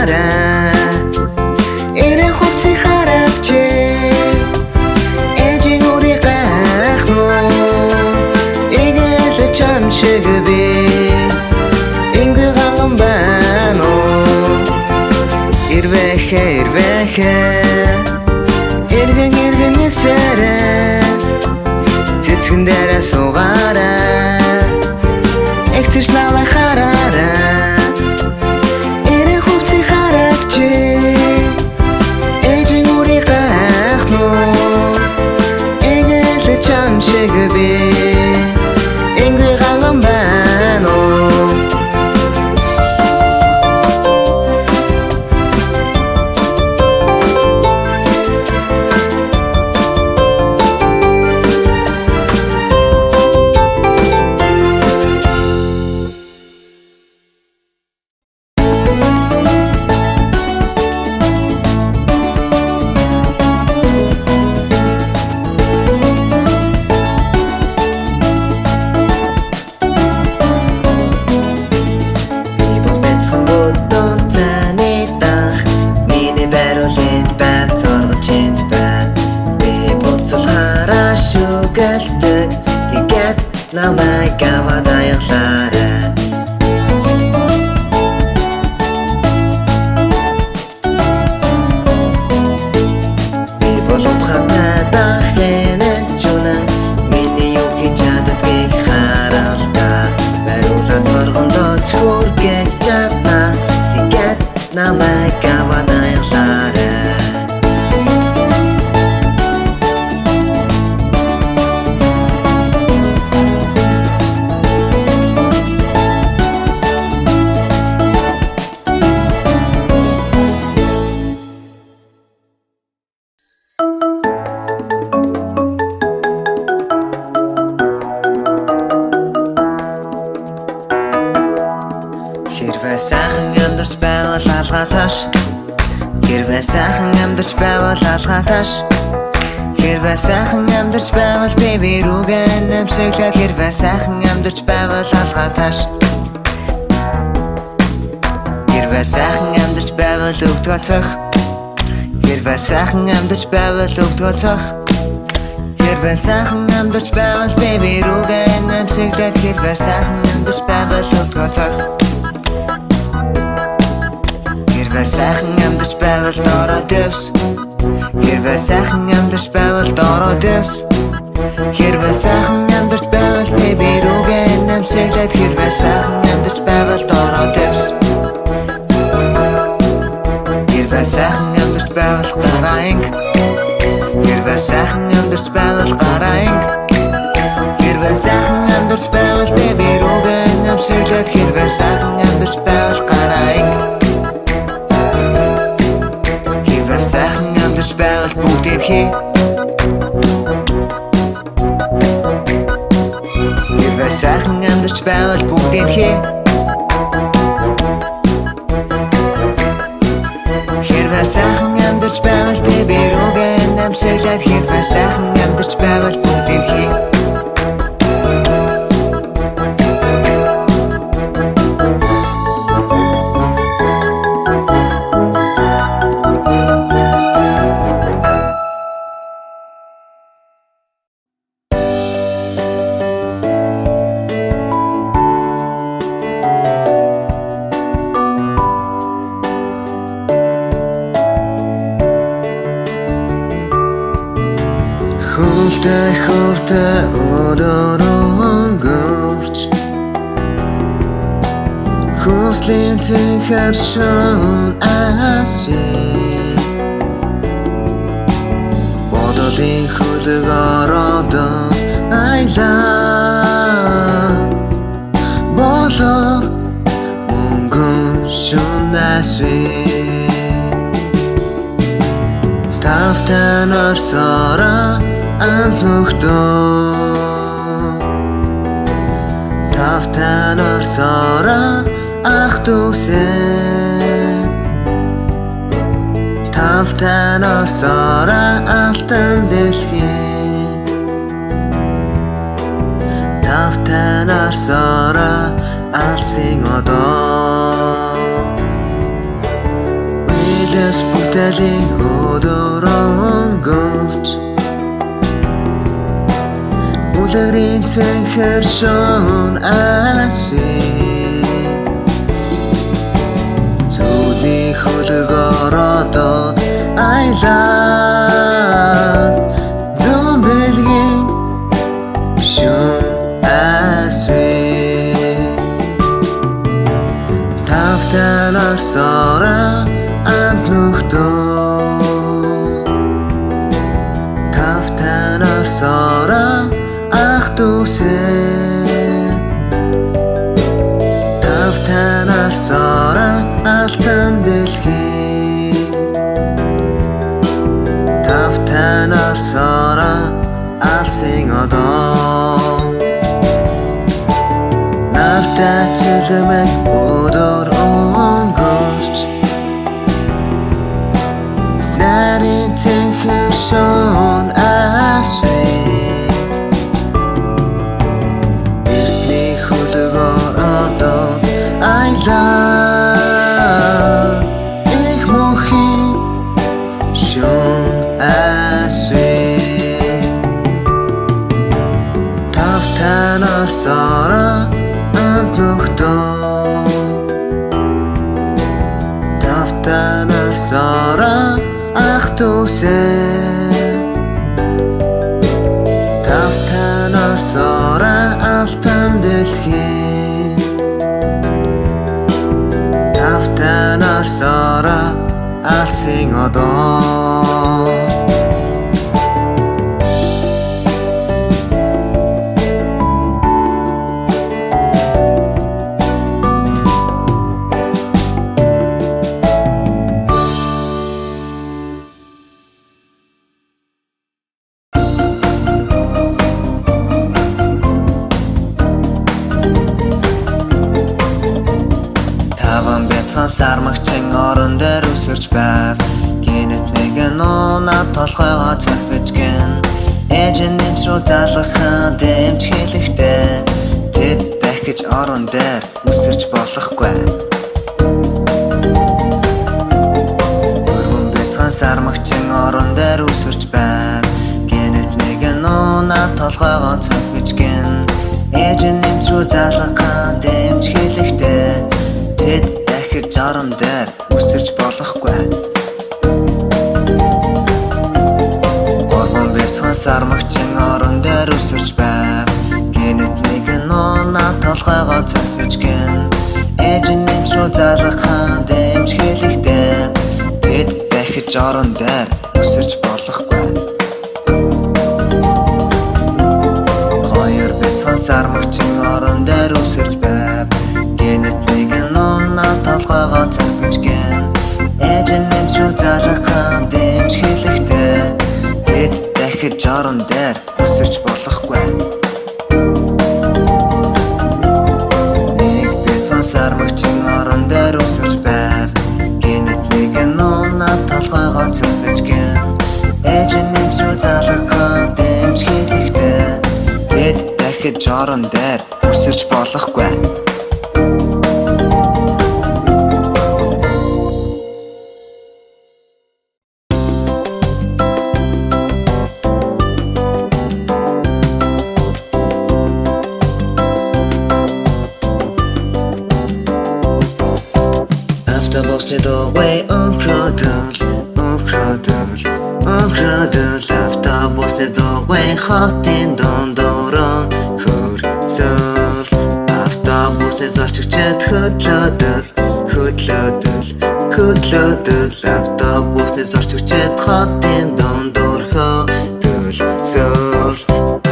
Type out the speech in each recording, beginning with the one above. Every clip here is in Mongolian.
хараа эрэ хувцсыг хараач ээжийн үрийг гайхнуу игэл чам шиг би ингээ ганган байна уу ирвэхэ эргэн эсэрэ цэцгэн дээрээ суугаарай Экчиш намайг хараарай эрэ хувцсыг хараач ээжийн үрийг гайхнуу игэл чам шиг би ингээ ганган байна уу намайг аваад аяглаарай би болов хатаа дахин чунан миний юу хийж чаддгийг харалтаа баруулаад цоргондоо зүргэж чадна тэгээд намайг аваад аяглаарай Хэрвээ сайхан амьдарч байвал алгаташ Хэрвээ сайхан амьдарч байвал алгаташ Хэрвээ сайхан амьдарч байвал би рүүгээ нэмсэглээ Хэрвээ сайхан амьдарч байвал алгаташ Хэрвээ сайхан амьдарч байвал өвдгөө цох Хэрвээ сайхан амьдарч байвал өвдгөө цох Хэрвээ сайхан амьдарч байвал би рүүгээ нэмсэглээ Хэрвээ сайхан амьдарч байвал өвдгөө цох Хэрвээ сайхан амьдарч байвал доороо дэвс Хэрвээ сайхан амьдарч байвал доороо дэвс Хэрвээ сайхан амьдарч байвал би рүүгээ нэмсэглээд Хэрвээ сайхан амьдарч байвал доороо дэвс Хэрвээ сайхан амьдарч байвал гараанг Хэрвээ сайхан амьдарч байвал гараанг Хэрвээ сайхан амьдарч байвал би рүүгээ нэмсэглээд Хэрвээ сайхан амьдарч байвал гараанг Байвал бүгдийг хий Хэрвээ сайхан амьдарч байвал бүгдийг хий Хэрвээ сайхан амьдарч байвал би рүүгээ нэмсэглээд Хэрвээ сайхан амьдарч байвал бүгдийг хий Хөвтэй өдөрөн гөрч Хүслийн тэнхэр шон асий Бодолын хөлөг ородон айлаа Болор мөнгөн шон асий Тавтан орсороо Анд нөхдөө Тавтан орсороо ах дүүсээ Тавтан орсороо алтан дэлхий Тавтан орсороо алсын одоо Илэс бүтээлийн өдөр өнгөрч үлгэрийн цэнхэр шон асий зүудний хөлгөөр одод айлаад зүүн бэлгийн шон асий тавтанаар сороо анд нөхдөө тавтанаар сороо ах дүүсээ тавтанаар сороо алтан дэлхий тавтанаар сороо алсын одоо нартай чөлмөг өдөр өнгөрч нарийн цэнхэр шон асий эртний хөлгөөр одод айлаа их мөнхийн шон асий тавтанаар сороо анд нөхдөө тавтанаар сороо ах дүүсээ тавтанаар сороо алтан дэлхий тавтанаар сороо алсын одоо сармагчин орон дээр үсэрч байв гинэт нэгэн унаад толгойгоо цохиж гин ээжэн нэмс рүү залгахаа дэмж хэлэхдээ тэд дахиж орон дээр үсэрч болохгүй өргөн бяцхан сармагчин орон дээр үсэрч байв гинэт нэгэн унаад толгойгоо цохиж гин ээжэн нэмс рүү залгахаа дэмж хэлэхдээ тэд жаран дээр үсэрч болохгүй горбон бяцхан сармагчин орон дээр үсэрч байв гинэт нэгэн унаа толгойгоо цохиж гин ээжэн нэмс рүү залгахаа дэмж хэлэхдээ тэд дахиж орон дээр үсэрч болохгүй хоёр бяцхан сармагчин орон дээр үсэрч байв гинэт нэгэн унаа толгойгоо цохиж гин ээжэн нэмс рүү залгахаа дэмж хэлэхдээ тэд дахиж орон дээр үсэрч болохгүй нэг бяцхан сармагчин орон дээр үсэрч байв гинэт нэгэн унаа толгойгоо цохиж гин ээжэн нэмс рүү залгахаа дэмж хэлэхдээ тэд дахиж орон дээр үсэрч болохгүй автобусны дуугүй өнхрөдөл автобусны дуугүй хотын дондороо хөрсөл автобусны зорчигчид хөдлөдөл автобусны зорчигчид хотын дондор хөдөлсөл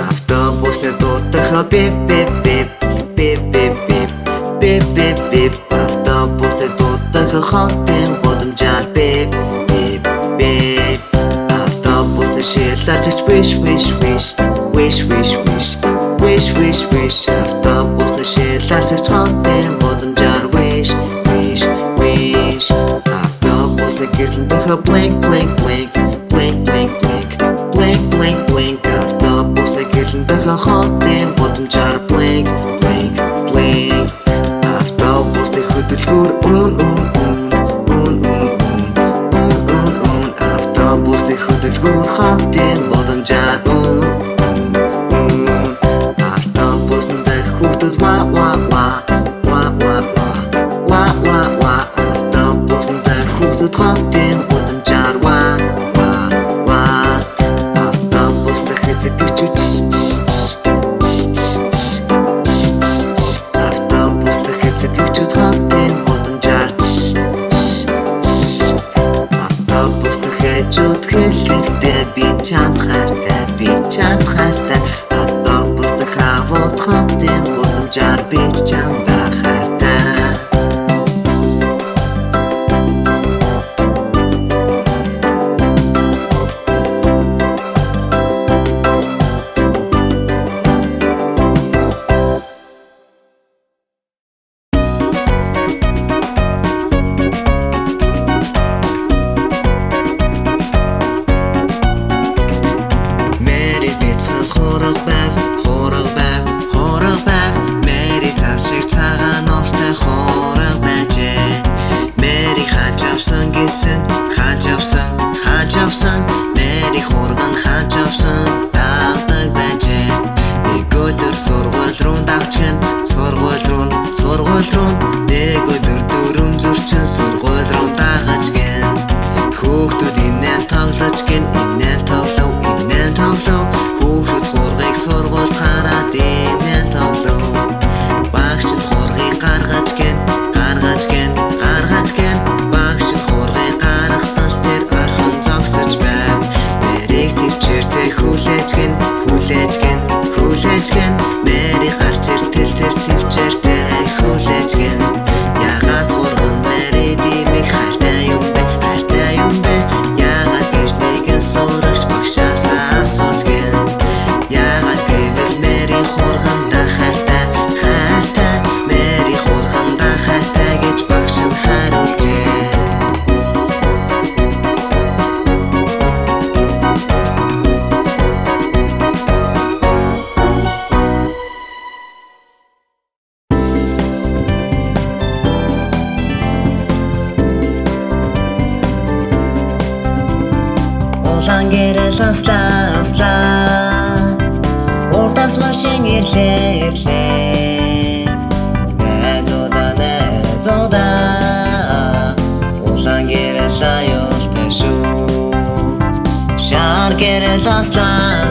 автобусны дуудах бип бип бип бип бип бип бип бип автобусны дуудах хотын гудамжаар бип бип бип автобусны шилжиж wish wish wish wish wish wish wish wish wish автобусны шилжиж хотын гудамжаар wish wish wish автобусны гэрлэнтэх blink blink blink blink blink blink blink blink blink автобусны гэрлэнтэх хотын гудамжаар blink blink blink автобусны хөдөлгүүр бүр хотын боломжаар автобусанд хүүхдүүд ва автобусанд хүүхдүүд хотын боломжаар автобусанд хэцэгч автобусанд хэцэгч хотын боломжаар автобусанд хэцүүд хэлэхдээ би чамд хайртай автобусанд хавууд хотын боломжаар би чамд хайртай. Мэри цаашиг цагаан ноостой хорог байжээ. Мэри хажавсан гэсэн хажавсан Мэри хурган хажавсан дагдаг байжээ. Нэг өдөр сургууль руу дагчгэн сургууль руу нэг өдөр дөрөм зөрчин сургууль руу дагаж гэн. Хүүхдүүд инээ тоглож гэн инээ тоглов хүүхдүүд хургийг сургуульд хараад инээ тоглов. Багш нь хургийг гаргаж гэн багш нь хургийг гаргасан ч тэр орхон зогсож байв. Мэрийг төвчээртэй хүлээж гэн Мэри гарч иртэл тэр төвчээртэй хүлээж гэн. Ягаад хурган Мэри димиг хайртай юм бэ? Ягаад гэж нэгэн сурагч багшаасаа асууж гэн. Ягаад гэвэл Мэри хургандаа хайртай Мэри хургандаа хайртай гэж багш нь хариулжээ. Улаан гэрэл аслаа урдаас машин ирлээ найзуудаа улаан гэрэл аюултай шүү. Шар гэрэл аслаа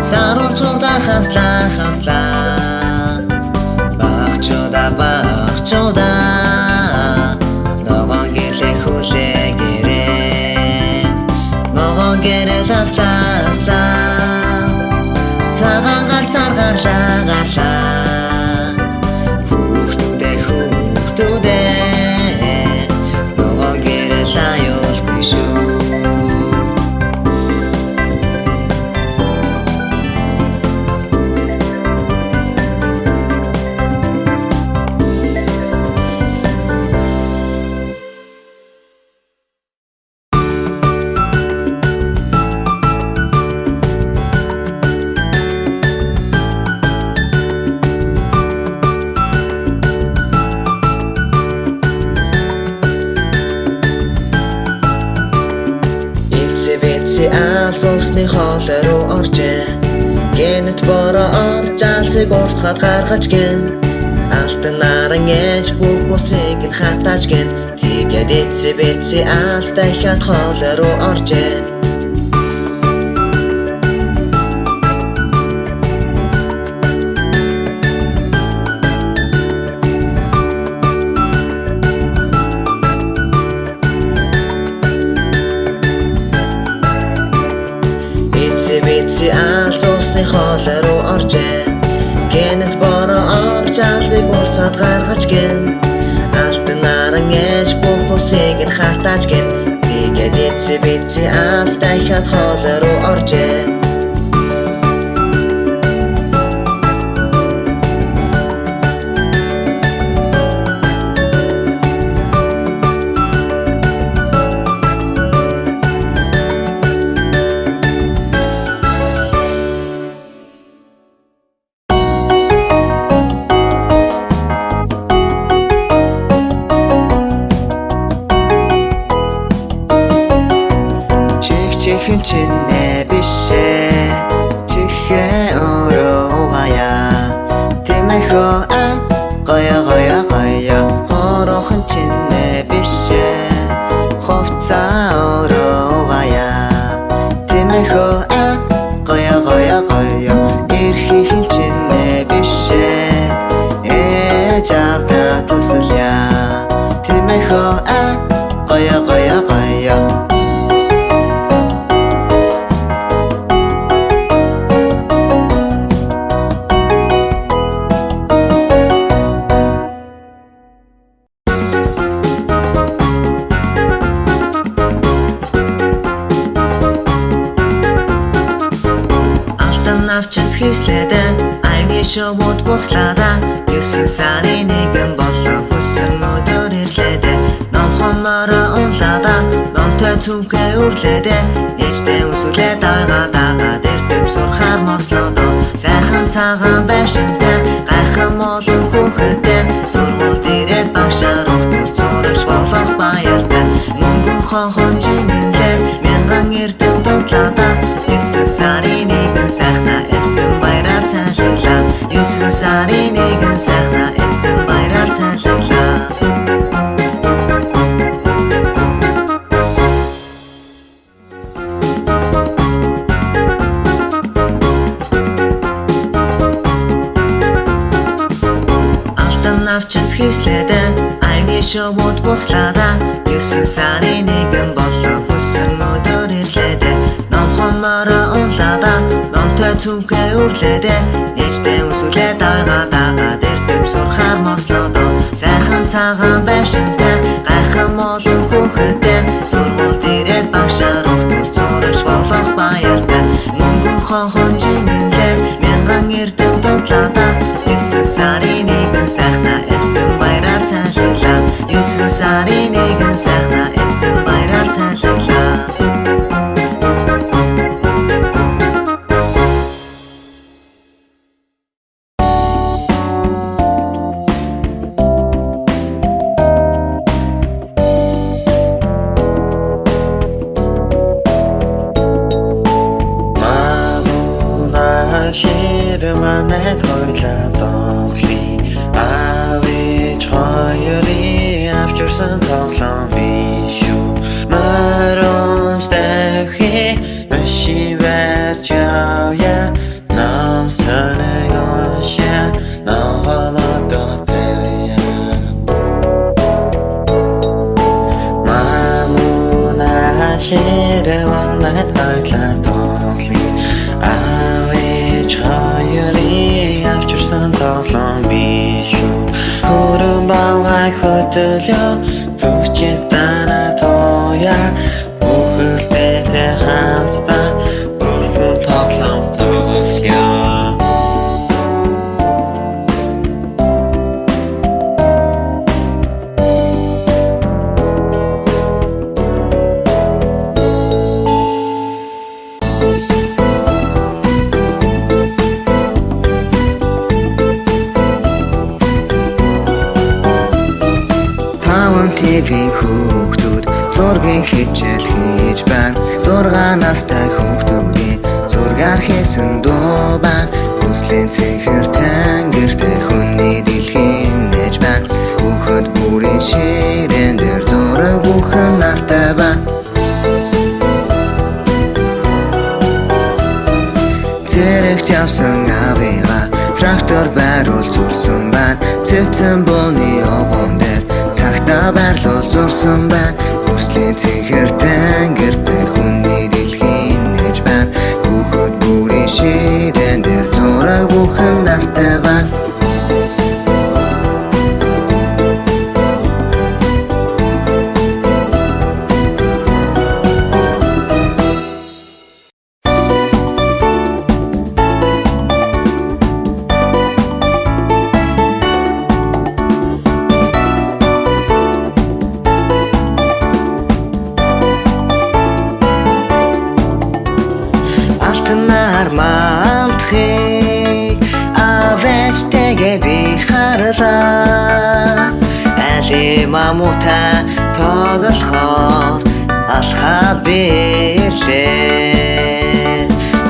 саруул чурда хаслаа багчуда ногоон гэлээ хүлээгээрээ ногоон гэрэл аслаа цагаан галзаар гарлаа хүүхдүүдээ ногоон гэрэл аюулгүй шүү. Алс усны хоолой руу оржээ. Гэнэт бороо орж алсыг урсгаад гаргаж гэн. Алтан наран ээж бүх усыг нь хатааж гэн. Тэгээд эцээ алс дахиад хоолой руу оржээ. Алс усны хоолой руу оржээ. Гэнэт бороо орж алсыг урсгаад гаргаж гэн. Алтан наран ээж бүх усыг нь хатааж гэн. Тэгээд эцээ алс дахиад хоолой руу оржээ. Эрхийн чинээ бишээ чихээ өөрөө угаяа тимэхөө гоёо гоёо гоёо хорохон чинээ бишээ хувцаа өөрөө угаяа тимэхөө гоёо гоёо гоёо эрхийн чинээ бишээ ээжавда тусалъя тимэхөө гоёо гоёо гоёо Навчс хийслээдэ айны шоуд буцлаада 9 сарын 1 болон хүссэн өдөр ирлээдэ номхомороо унлаада номтой цүнхээ үрлээдэ ээжтэй үзүүлээ дагаад эрдэм сурхаар морлоодоо сайхан цагаан байшинтай гайхан молон хүүхэдтэй сургуульд ирээд багшаар өгтөр зурагч болох баяртай мөнгөн хонхон жимэнлээ мянган эрдэм дунтлаада 9 сарын 1 сайхна эсэн баяраар цайлглаа 9 сарын 1 сайхна эсэн баяраар цайлглаа Навчс хийслээдэ айны шоуд буцлаада 9 сарын 1 болон хүссэн өдөр ирлээдэ номхомороо унлаада номтой цүнхээ үрлээдэ ээжтэй үзүүлээ дагаад эрдэм сурхаар морлоодоо сайхан цагаан байшинтай гайхан молон хүүхэдтэй сургуульд ирээд багшаар өгтөр зурагч болох баяртай мөнгөн хонхон жимэнлээ мянган эрдэм дунтлаада 9 сарын 1 сайхна эсэн баяраар цайлглаа 9 сарын 1 сайхна эсэн баяраар цайлглаа Ширманэ тойлаад оглий авич хоёрын авчирсан тоглоом биш үү марон стэхи машивэрч явя нам санэгоша навамадотэрия мамуна ширманэ тойлаад оглий хоёрын авчирсан тоглоом биш үү хүрэн бавгай хөдөлөө төвчээ танаа тооя бүхэлдээ хамтдаа бүрэн тоглоом тоглоё ТV-ийн хүүхдүүд зургийн хичээл хийж байна 6 настай хүүхдүүдийн зургаар хийсэн дуу байна хүслийн цэнхэр тэнгэртэй хүний дэлхийн нээж байна хүүхэд бүрийн ширээн дээр зураг бүхэн нартай байна зэрэгт явсан авига трактор байруул зурсан байна цэцэн бууны овгон дээр тагта байрлуул зурсан байна хүслийн цэнхэр тэнгэртэй хүний дэлхийн нээж байна хүүхэд бүрийн ширээн дээр зураг бүхэн нартай байна мантхи авэчтэгэ би харлаа али мамута тоглохоор алхаад би ирээ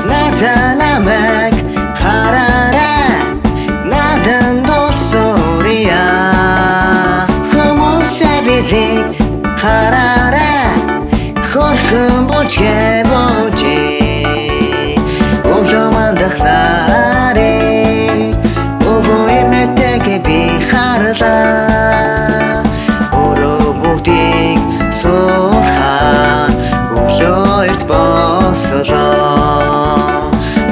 надаа намайг хараарай надан дуулсурья хүмүүсээ бидийг хараарай хорхон бүжгээ бүжээ өглөө мандахлаарэ өвөө эмээтэйг би харлаа өөрөө бүгдийг суухаа өглөөд болсолоо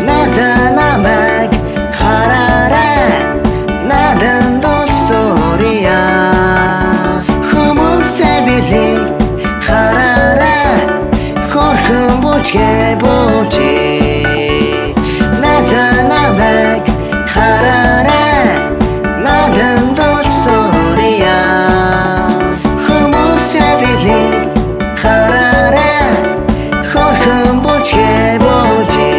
надаа намайг хараарай надан дуулсурья хүмүүсээ бидийг хараарай хорхон бүжгээ бүжээ надаа намайг хараарай надан дуулсурья хүмүүсээ бидийг хараарай хорхон бүжгээ бүжээ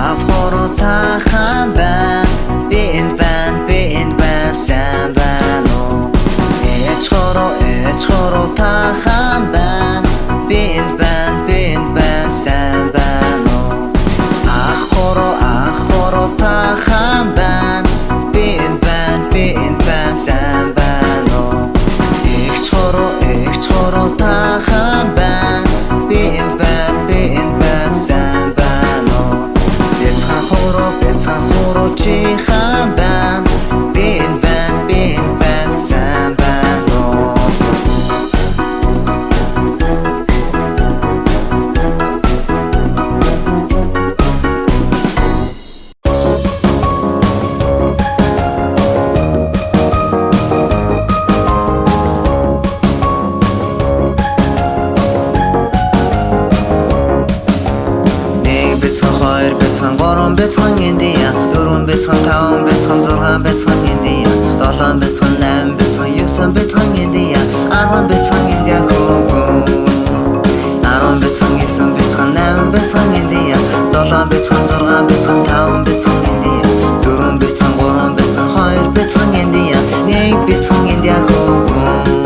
Авхоро тахан байна би энэ байна сайн байна уу Эчхоро тахан байна би энэ байна сайн байна уу Авхоро тахан байна би энэ байна сайн байна уу Эчхоро тахан байна би энэ байна сайн байна уу Бяцхан хоро чихан байна би энэ байна сайн байна уу Хоёр бяцхан гурван бяцхан индия дөрвөн бяцхан таван бяцхан зургаан бяцхан индия долоон бяцхан найван бяцхан юусан бяцхан индия арван бяцхан индия хөөг 10 бяцхан 9 бяцхан 8 бяцхан индия долоон бяцхан зургаан бяцхан таван бяцхан индия дөрвөн бяцхан гурван бяцхан хоёр бяцхан индия нэг бяцхан индия хөөг